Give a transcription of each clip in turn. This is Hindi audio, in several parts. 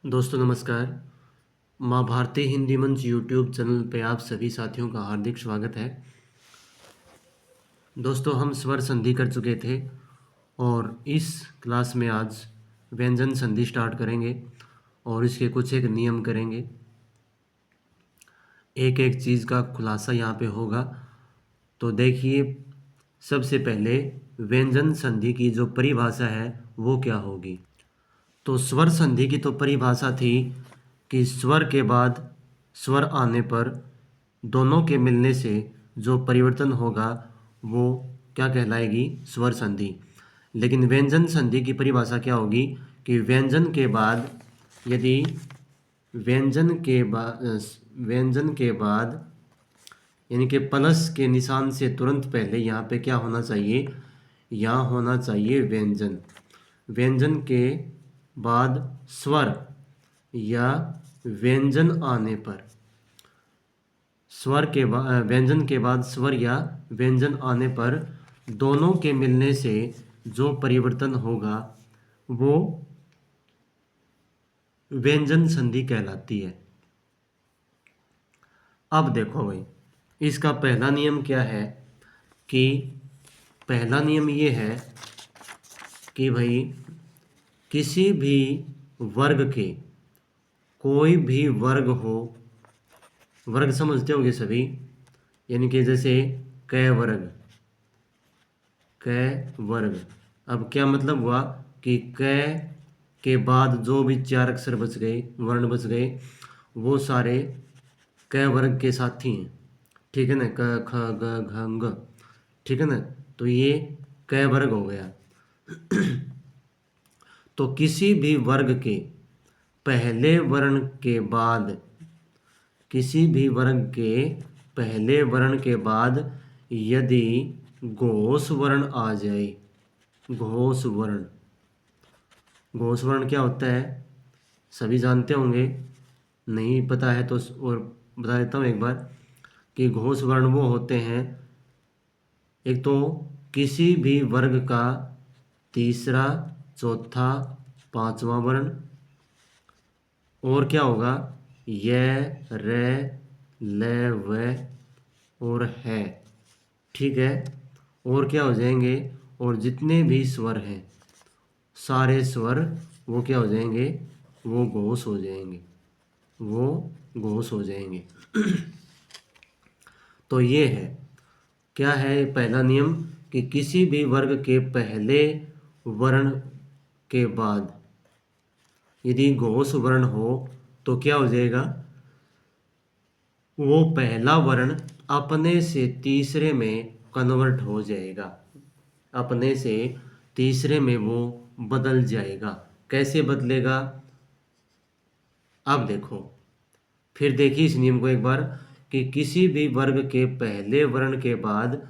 दोस्तों नमस्कार। माँ भारती हिंदी मंच यूट्यूब चैनल पे आप सभी साथियों का हार्दिक स्वागत है। दोस्तों हम स्वर संधि कर चुके थे और इस क्लास में आज व्यंजन संधि स्टार्ट करेंगे और इसके कुछ एक नियम करेंगे। एक एक चीज़ का खुलासा यहाँ पे होगा। तो देखिए, सबसे पहले व्यंजन संधि की जो परिभाषा है वो क्या होगी। तो स्वर संधि की तो परिभाषा थी कि स्वर के बाद स्वर आने पर दोनों के मिलने से जो परिवर्तन होगा वो क्या कहलाएगी, स्वर संधि। लेकिन व्यंजन संधि की परिभाषा क्या होगी कि व्यंजन के बाद यदि व्यंजन के बाद यानी कि प्लस के निशान से तुरंत पहले यहाँ पे क्या होना चाहिए, यहाँ होना चाहिए व्यंजन। व्यंजन के बाद स्वर या व्यंजन आने पर व्यंजन के बाद स्वर या व्यंजन आने पर दोनों के मिलने से जो परिवर्तन होगा वो व्यंजन संधि कहलाती है। अब देखो भाई, इसका पहला नियम क्या है कि पहला नियम ये है कि भाई किसी भी वर्ग के, कोई भी वर्ग हो, वर्ग समझते होंगे सभी, यानी कि जैसे क वर्ग, क वर्ग। अब क्या मतलब हुआ कि क के बाद जो भी चार अक्षर बच गए, वर्ण बच गए, वो सारे क वर्ग के साथी हैं। ठीक है ना, क ख ग घ ङ, ठीक है ना। तो ये क वर्ग हो गया। तो किसी भी वर्ग के पहले वर्ण के बाद, किसी भी वर्ग के पहले वर्ण के बाद यदि घोष वर्ण आ जाए, घोष वर्ण, घोष वर्ण क्या होता है सभी जानते होंगे, नहीं पता है तो और बता देता हूँ एक बार कि घोष वर्ण वो होते हैं, एक तो किसी भी वर्ग का तीसरा, चौथा, पांचवा वर्ण, और क्या होगा य, र, ल, व और है। ठीक है, और क्या हो जाएंगे, और जितने भी स्वर हैं सारे स्वर वो क्या हो जाएंगे, वो घोष हो जाएंगे, वो घोष हो जाएंगे। तो ये है, क्या है पहला नियम कि किसी भी वर्ग के पहले वर्ण के बाद यदि घोष वर्ण हो तो क्या हो जाएगा, वो पहला वर्ण अपने से तीसरे में कन्वर्ट हो जाएगा, अपने से तीसरे में वो बदल जाएगा। कैसे बदलेगा, अब देखो, फिर देखिए इस नियम को एक बार कि किसी भी वर्ग के पहले वर्ण के बाद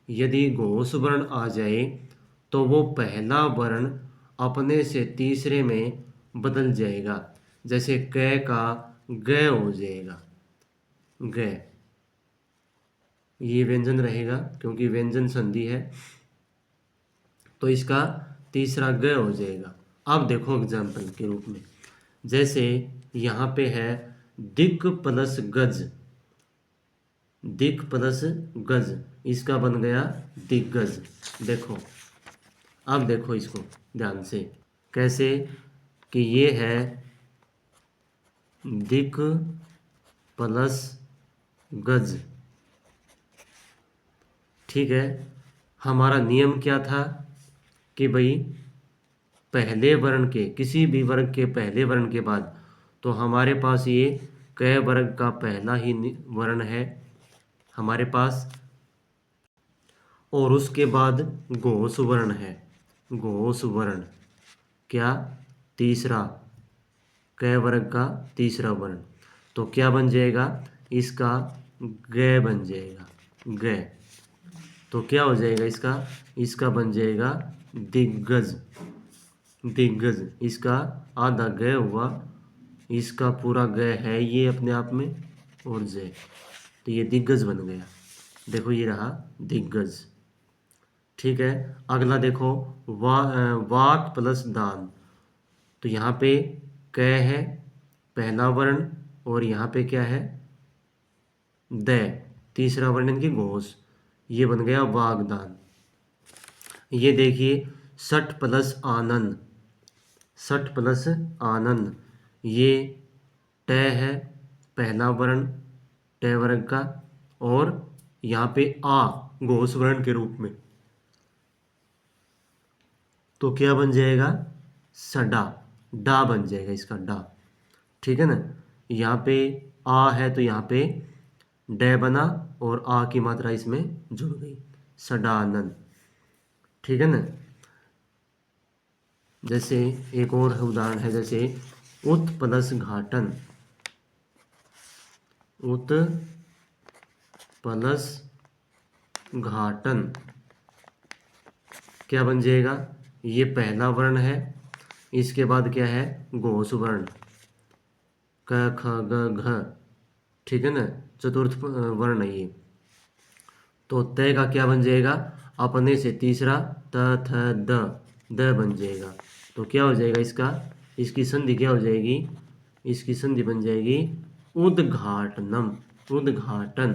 यदि घोष वर्ण आ जाए तो वो पहला वर्ण अपने से तीसरे में बदल जाएगा। जैसे क का ग हो जाएगा, ग, ये व्यंजन रहेगा क्योंकि व्यंजन संधि है, तो इसका तीसरा ग हो जाएगा। अब देखो एग्जाम्पल के रूप में, जैसे यहाँ पे है दिक् प्लस गज, दिक् प्लस गज, इसका बन गया दिग्गज। देखो, अब देखो इसको ध्यान से, कैसे कि ये है दिक् प्लस गज। ठीक है, हमारा नियम क्या था कि भाई पहले वर्ण के, किसी भी वर्ग के पहले वर्ण के बाद, तो हमारे पास ये क वर्ग का पहला ही वर्ण है हमारे पास, और उसके बाद घोष वर्ण है, घोष वर्ण क्या, तीसरा, क वर्ग का तीसरा वर्ण। तो क्या बन जाएगा, इसका ग बन जाएगा, ग। तो क्या हो जाएगा इसका, इसका बन जाएगा दिग्गज, दिग्गज। इसका आधा ग हुआ, इसका पूरा ग है ये अपने आप में, और ज, तो ये दिग्गज बन गया। देखो ये रहा दिग्गज। ठीक है, अगला देखो वाक प्लस दान। तो यहाँ पे क है पहला वर्ण और यहाँ पे क्या है द, तीसरा वर्ण इनकी घोष, ये बन गया वागदान। ये देखिए सठ प्लस आनंद, सठ प्लस आनंद, ये ट है पहला वर्ण ट वर्ग का, और यहाँ पे आ घोष वर्ण के रूप में, तो क्या बन जाएगा सडा, डा बन जाएगा इसका डा। ठीक है ना, यहाँ पे आ है तो यहाँ पे डे बना और आ की मात्रा इसमें जुड़ गई, सडानंद। ठीक है ना, जैसे एक और उदाहरण है, जैसे उत प्लस घाटन, उत प्लस घाटन क्या बन जाएगा, ये पहला वर्ण है, इसके बाद क्या है घोष वर्ण क ख ग घ। ठीक है ना, चतुर्थ वर्ण है ये, तो तय का क्या बन जाएगा, अपने से तीसरा त थ द बन जाएगा। तो क्या हो जाएगा इसका, इसकी संधि क्या हो जाएगी, इसकी संधि बन जाएगी उद्घाटनम, उद्घाटन,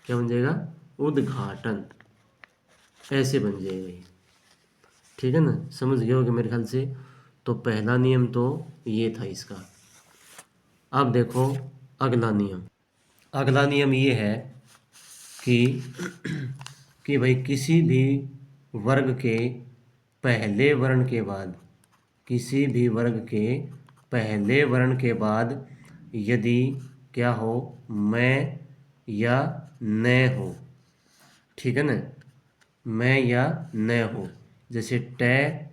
क्या बन जाएगा उद्घाटन, ऐसे बन जाएगा ये। ठीक है ना, समझ गए होगे मेरे ख्याल से। तो पहला नियम तो ये था इसका। अब देखो अगला नियम, अगला नियम ये है कि कि भाई किसी भी वर्ग के पहले वर्ण के बाद, किसी भी वर्ग के पहले वर्ण के बाद यदि क्या हो, मैं या न हो। ठीक है ना, मैं या न हो, जैसे ट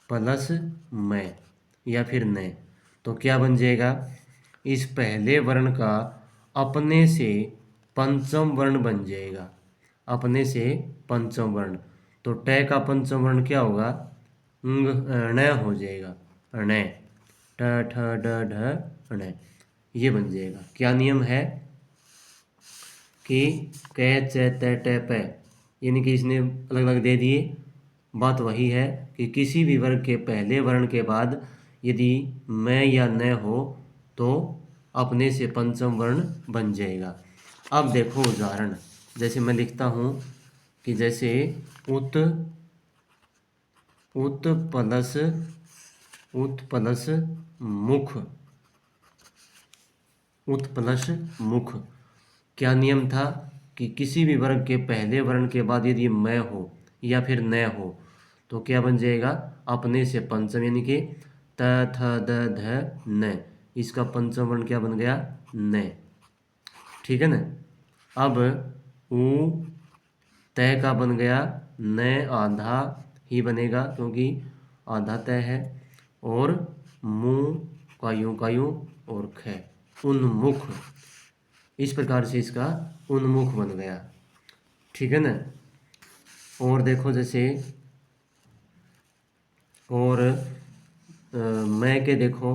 प्लस मैं या फिर न, तो क्या बन जाएगा, इस पहले वर्ण का अपने से पंचम वर्ण बन जाएगा, अपने से पंचम वर्ण। तो ट का पंचम वर्ण क्या होगा, ण हो जाएगा, ण, ट ठ ड ढ ण, ये बन जाएगा। क्या नियम है कि क च त ट प, यानी कि इसने अलग अलग दे दिए, बात वही है कि किसी भी वर्ग के पहले वर्ण के बाद यदि मैं या न हो तो अपने से पंचम वर्ण बन जाएगा। अब देखो उदाहरण, जैसे मैं लिखता हूँ कि जैसे उत, उत प्लस, उत प्लस मुख, उत प्लस मुख। क्या नियम था कि किसी भी वर्ग के पहले वर्ण के बाद यदि मैं हो या फिर न हो तो क्या बन जाएगा, अपने से पंचम, यानी कि त थ द ध न, इसका पंचम वर्ण क्या बन गया न। ठीक है ना, अब ऊ तय का बन गया न, आधा ही बनेगा क्योंकि आधा तय है, और मुंह का यूं और ख उन्मुख, इस प्रकार से इसका उन्मुख बन गया। ठीक है ना, और देखो जैसे और मैं के देखो,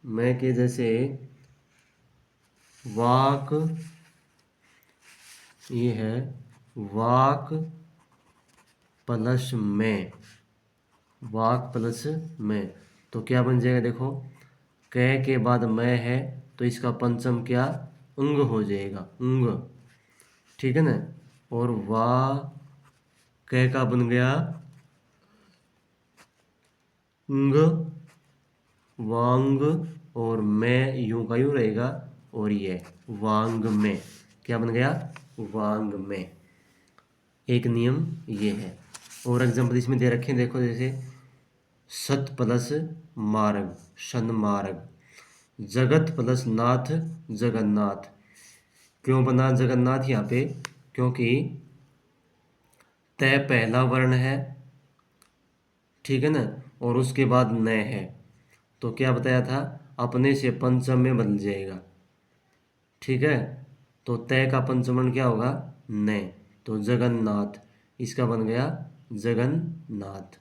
मैं के जैसे वाक, ये है वाक प्लस में, वाक प्लस में, तो क्या बन जाएगा, देखो क के बाद मैं है तो इसका पंचम क्या अंग हो जाएगा, अंग। ठीक है ना, और वा क का बन गया अंग, वांग, और मैं यूं का यूं रहेगा, और ये वांग में, क्या बन गया वांग में। एक नियम ये है, और एग्जाम्पल इसमें दे रखे हैं, देखो जैसे सत प्लस मार्ग, सन्मार्ग, जगत प्लस नाथ, जगन्नाथ। क्यों बना जगन्नाथ यहाँ पे, क्योंकि तय पहला वर्ण है, ठीक है ना, और उसके बाद न है, तो क्या बताया था अपने से पंचम में बदल जाएगा। ठीक है, तो तय का पंचम वर्ण क्या होगा न, तो जगन्नाथ, इसका बन गया जगन्नाथ।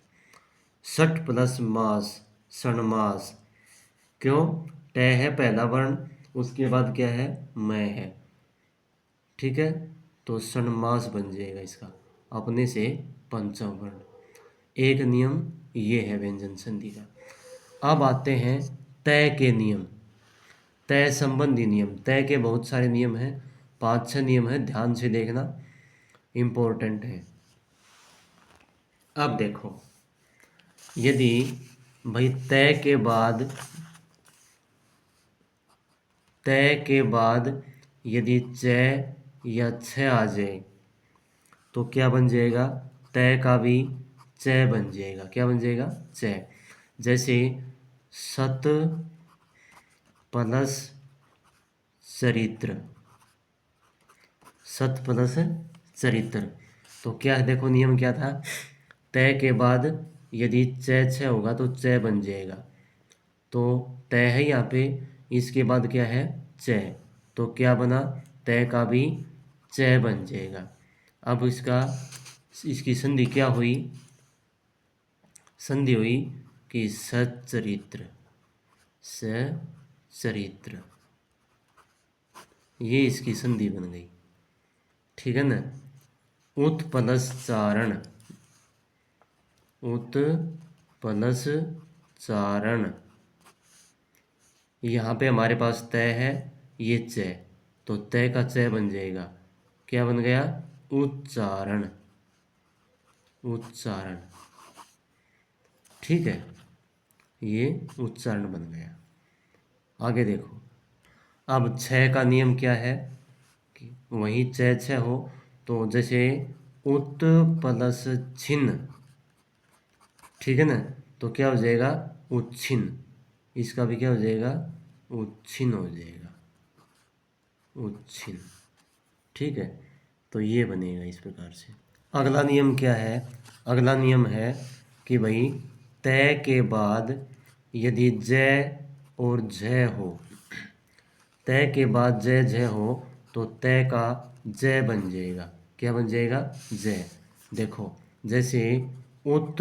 सठ प्लस मास, सणमास। क्यों, ट है पहला वर्ण, उसके बाद क्या है मैं है। ठीक है, तो सणमास बन जाएगा इसका, अपने से पंचम वर्ण। एक नियम ये है व्यंजन संधि का। अब आते हैं तय के नियम, तय संबंधी नियम। तय के बहुत सारे नियम हैं, 5-6 नियम हैं, ध्यान से देखना, इम्पोर्टेंट है। अब देखो, यदि भाई तय के बाद यदि च या छ आ जाए तो क्या बन जाएगा, तय का भी च बन जाएगा। क्या बन जाएगा, च। जैसे सत प्लस चरित्र, सत प्लस चरित्र। तो क्या है, देखो नियम क्या था, तय के बाद यदि च छ होगा तो च बन जाएगा। तो तय है यहाँ पे, इसके बाद क्या है, च। तो क्या बना, तय का भी च बन जाएगा। अब इसकी संधि क्या हुई, संधि हुई कि सच्चरित्र, सचरित्र, ये इसकी संधि बन गई। ठीक है ना। उत प्लस चारण, उत प्लस चारण, यहाँ पे हमारे पास तय है, ये च, तो तय का च बन जाएगा। क्या बन गया, उच्चारण, उच्चारण। ठीक है, ये उच्चारण बन गया। आगे देखो, अब छ का नियम क्या है कि वही च छ हो तो जैसे उत प्लस छिन्न, ठीक है ना, तो क्या हो जाएगा, उच्छिन्न। इसका भी क्या हो जाएगा, उच्छिन्न हो जाएगा, उच्छिन्न। ठीक है, तो ये बनेगा इस प्रकार से। अगला नियम क्या है, अगला नियम है कि भाई तय के बाद यदि ज और झ हो, तय के बाद ज झ हो तो तय का ज बन जाएगा। क्या बन जाएगा, ज। देखो जैसे उत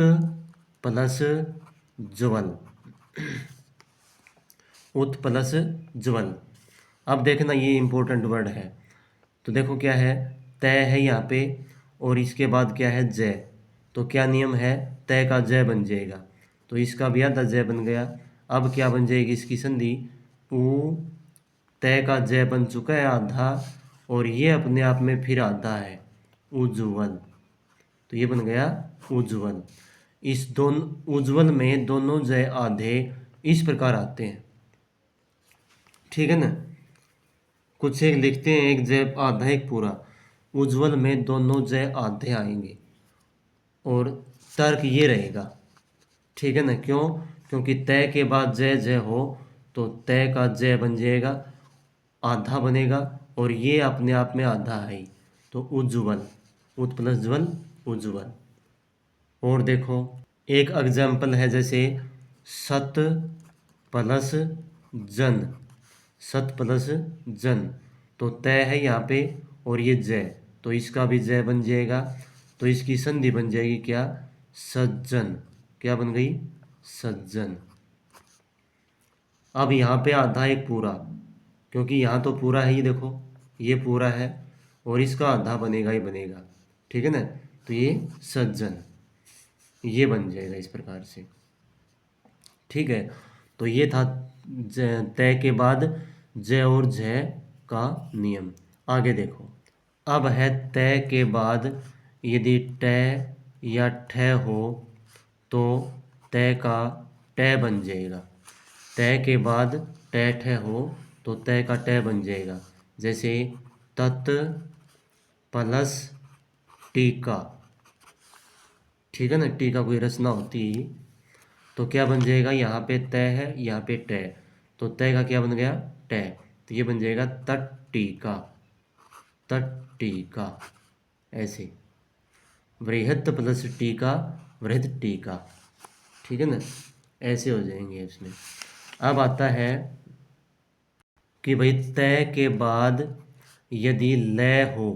प्लस ज्वल, उत प्लस ज्वल। अब देखना ये इंपॉर्टेंट वर्ड है। तो देखो क्या है, तय है यहाँ पे और इसके बाद क्या है, ज। तो क्या नियम है, तय का ज बन जाएगा। तो इसका भी आधा ज बन गया। अब क्या बन जाएगी इसकी संधि, उ, तय का ज बन चुका है आधा, और ये अपने आप में फिर आधा है, उज्ज्वल। तो ये बन गया उज्ज्वल। इस उज्ज्वल में दोनों ज आधे इस प्रकार आते हैं। ठीक है ना, कुछ एक लिखते हैं, एक ज आधा एक पूरा। उज्ज्वल में दोनों ज आधे आएंगे और तर्क ये रहेगा। ठीक है ना, क्यों, क्योंकि तय के बाद ज ज हो तो तय का ज बन जाएगा, आधा बनेगा, और ये अपने आप में आधा है, तो उज्ज्वल, उत प्लस ज्वल, उज्ज्वल। और देखो एक एग्जाम्पल है, जैसे सत प्लस जन, सत प्लस जन। तो तय है यहाँ पे और ये ज, तो इसका भी ज बन जाएगा। तो इसकी संधि बन जाएगी क्या, सज्जन। क्या बन गई, सज्जन। अब यहाँ पे आधा एक पूरा, क्योंकि यहाँ तो पूरा है, ये देखो ये पूरा है और इसका आधा बनेगा ही बनेगा। ठीक है ना, तो ये सज्जन, ये बन जाएगा इस प्रकार से। ठीक है, तो ये था तय के बाद ज और झ का नियम। आगे देखो, अब है तय के बाद यदि ट या ठ हो तो तय का ट बन जाएगा। तय के बाद ट ठ हो तो तय का ट बन जाएगा। जैसे तत् प्लस टीका, ठीक है ना, टीका कोई रचना होती, तो क्या बन जाएगा, यहाँ पे तय है, यहाँ पे ट, तो तय का क्या बन गया, ट। तो ये बन जाएगा तट्टीका, तट्टीका। ऐसे वृहत प्लस टीका, वृहत टीका। ठीक है ना, ऐसे हो जाएंगे इसमें। अब आता है कि भाई तय के बाद यदि लय हो,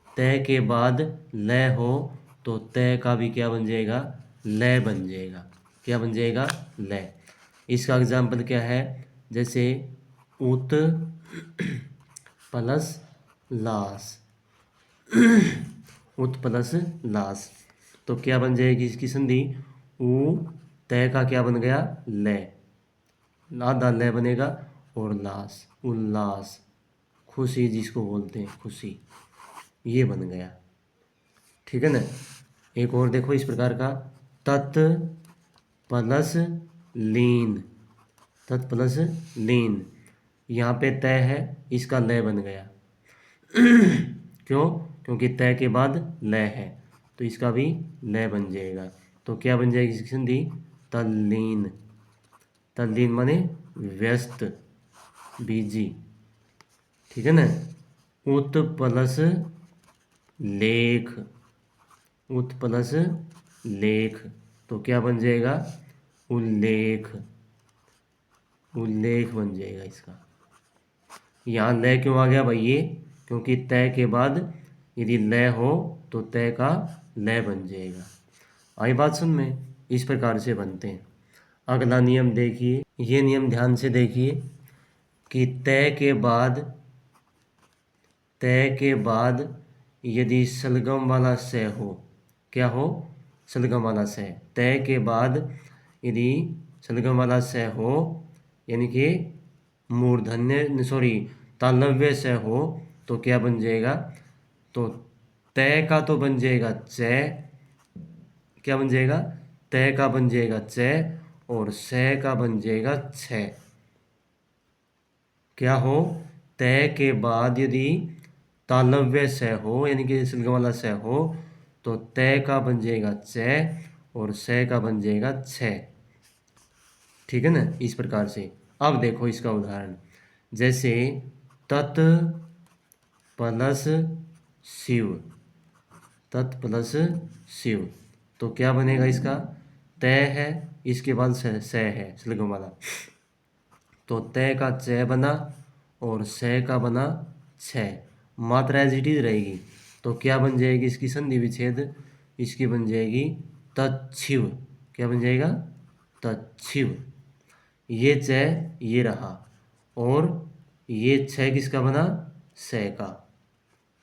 तय के बाद लय हो तो तय का भी क्या बन जाएगा, लय बन जाएगा। क्या बन जाएगा, लय। इसका एग्जाम्पल क्या है, जैसे उत प्लस लास, उत प्लस लास। तो क्या बन जाएगी इसकी संधि, उ, तय का क्या बन गया, लय, आधा लय बनेगा और लास, उल्लास, खुशी जिसको बोलते हैं, खुशी, ये बन गया। ठीक है ना। एक और देखो इस प्रकार का, तत् प्लस लीन, तत् प्लस लीन, यहाँ पे तय है, इसका लय बन गया। क्यों? क्योंकि तय के बाद लय है, तो इसका भी लय बन जाएगा। तो क्या बन जाएगी इसकी संधि? तल्लीन। तल्लीन माने व्यस्त, बिजी। ठीक है ना। उत प्लस लेख, उत प्लस लेख, तो क्या बन जाएगा? उल्लेख, उल्लेख बन जाएगा इसका। यहाँ लय क्यों आ गया भाई? ये क्योंकि तय के बाद यदि लय हो तो तय का लय बन जाएगा। आई बात सुन में? इस प्रकार से बनते हैं। अगला नियम देखिए, ये नियम ध्यान से देखिए कि तय के बाद यदि सलगम वाला से हो, क्या हो? सलगम वाला से। तय के बाद यदि सलगम वाला से हो, यानी कि मूर्धन्य सॉरी तालव्य से हो, तो क्या बन जाएगा? तो तय का तो बन जाएगा च, क्या बन जाएगा? तय का बन जाएगा च और से का बन जाएगा छ। क्या हो? तय के बाद यदि तालव्य से हो, यानी कि सलगम वाला से हो, तो तय का बन जाएगा च और से का बन जाएगा छ। ठीक है ना। इस प्रकार से। अब देखो इसका उदाहरण, जैसे तत् प्लस शिव, तत् प्लस शिव, तो क्या बनेगा इसका? तय है, इसके बाद से है सलगम वाला, तो तय का च बना और से का बना छ। मात्रा एज इट इज रहेगी, तो क्या बन जाएगी इसकी संधि विच्छेद? इसकी बन जाएगी तच्छिव। क्या बन जाएगा? तच्छिव। ये च ये रहा और ये छ किसका बना? से का।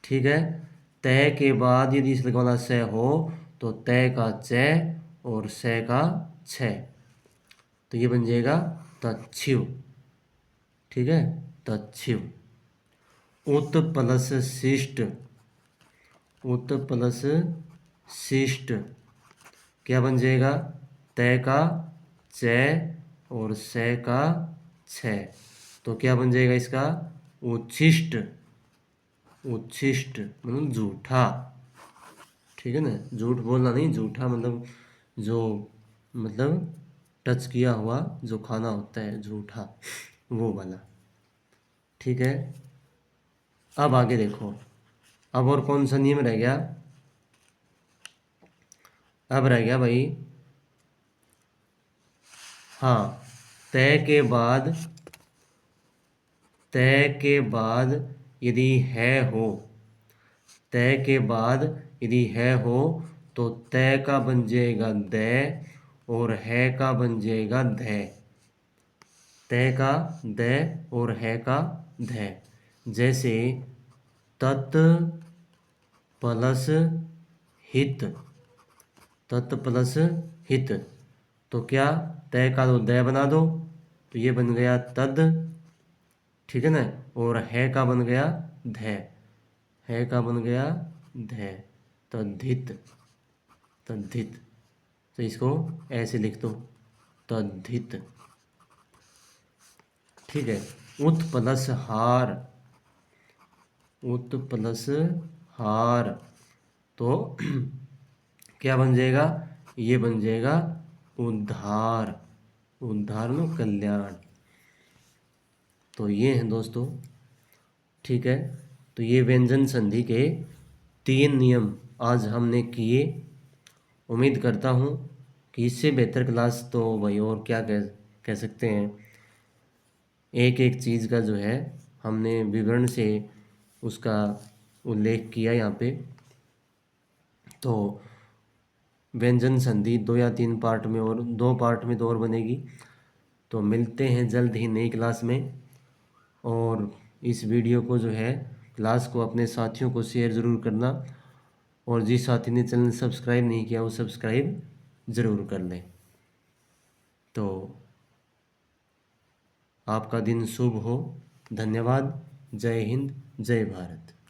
ठीक है। तय के बाद यदि इस वाला से हो, तो तय का च और से का छ, तो ये बन जाएगा तच्छिव। ठीक है, तच्छिव। उत प्लस शिष्ट, उत प्लस शिष्ट, क्या बन जाएगा? तय का च और से का छ, तो क्या बन जाएगा इसका? उच्छिष्ट, उच्छिष्ट मतलब झूठा। ठीक है ना। झूठ बोलना नहीं, झूठा मतलब जो मतलब टच किया हुआ जो खाना होता है, झूठा, वो वाला। ठीक है। अब आगे देखो, अब और कौन सा नियम रह गया? अब रह गया भाई, हाँ, तय के बाद यदि है हो, तय के बाद यदि है हो, तो तय का बन जाएगा द और है का बन जाएगा ध। तय का द और है का ध। जैसे तत् प्लस हित, तत् प्लस हित, तो क्या? तय का तो द बना दो, तो ये बन गया तद। ठीक है ना। और है का बन गया ध, है का बन गया ध, तद्धित, तद्धित। तो इसको ऐसे लिख दो, तद्धित। ठीक है। उत प्लस हार, उत प्लस हार, तो क्या बन जाएगा? ये बन जाएगा उद्धार, उद्धार में कल्याण। तो ये हैं दोस्तों। ठीक है। तो ये व्यंजन संधि के 3 नियम आज हमने किए। उम्मीद करता हूँ कि इससे बेहतर क्लास तो भाई और क्या कह सकते हैं। एक एक चीज़ का जो है हमने विवरण से उसका उल्लेख किया यहाँ पे। तो व्यंजन संधि 2 या 3 पार्ट में और 2 पार्ट में तो और बनेगी। तो मिलते हैं जल्द ही नई क्लास में। और इस वीडियो को जो है क्लास को अपने साथियों को शेयर ज़रूर करना, और जिस साथी ने चैनल सब्सक्राइब नहीं किया वो सब्सक्राइब ज़रूर कर लें। तो आपका दिन शुभ हो। धन्यवाद। जय हिंद, जय भारत।